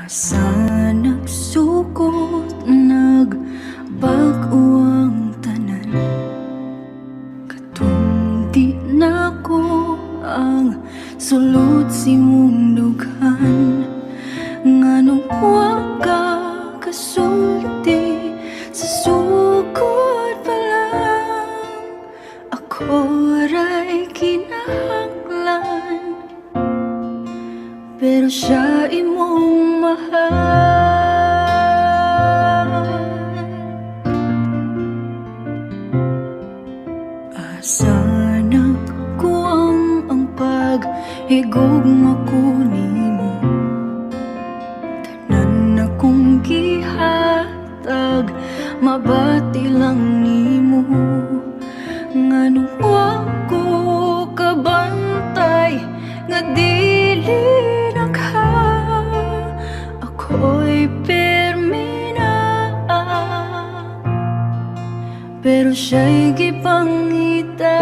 Asa nagsukot, nagbag-o ang tanan. Katong di na ko ang sulod si mong dughan. Nganong wa ka kasulti sa sukot pa lang. Ako ray kinahanglan, pero siya imong mahal. Asa nagkuwang ang paghigugma ko nimo. Tanan akong gihatag, mabati lang nimo. Nganong wa ko kabantay nga dili ako'y pirmi na, pero siya'y gipangita.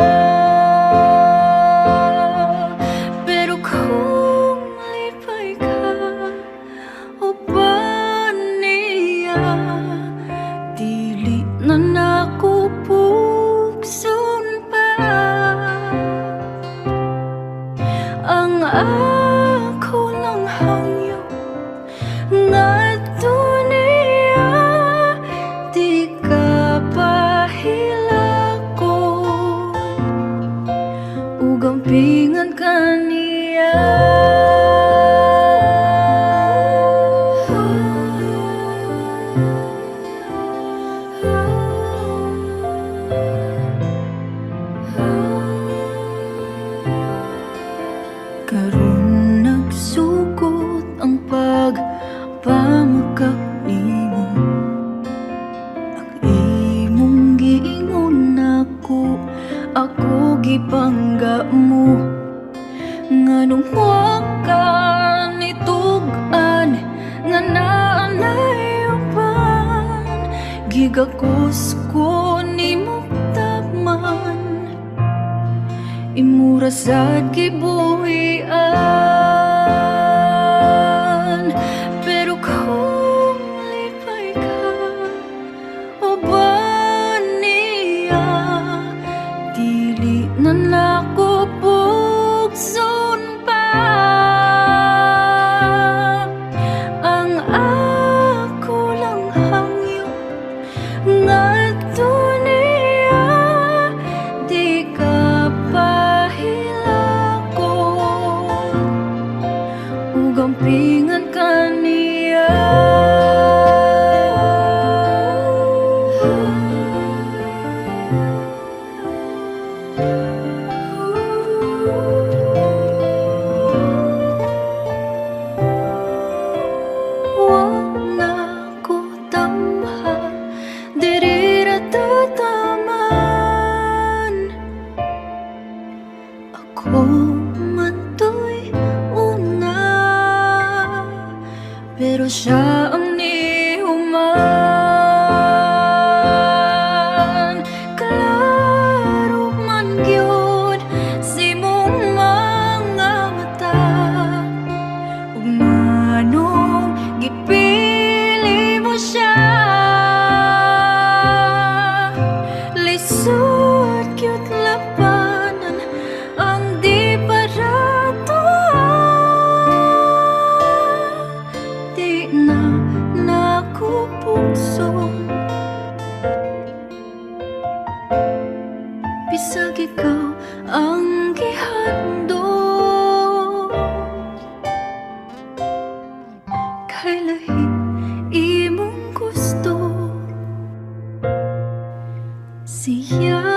Pero kung lipay ka o ba niya, dili na nako pugson pa ang ako lang hangyo ngadto niya. Di ka pahilakon ug ampingan ka niya. Karon nagsugod ang pagpamakak nimo. Ang imong giingon ako gipangga mo. Nganong wa ka nitug-an nga naanay uban. Gigakos ko nimo taman, imura sad gibuhian. Pero kung lipay ka o ba niya, dili na nako pugson pa ang ako lang hangyo ngadto niya. Di ka gampingan ka niya. Wa na ko tamha, diri ra tataman. Ako pero siya ang nihuman. Klaro man gyud si mong mga mata, ug nganong gipili mo siya. Lisod gyud labanan ang di barato. Na nako pugson bisag ikaw ang gihandom. Kay lahi imong gusto siya.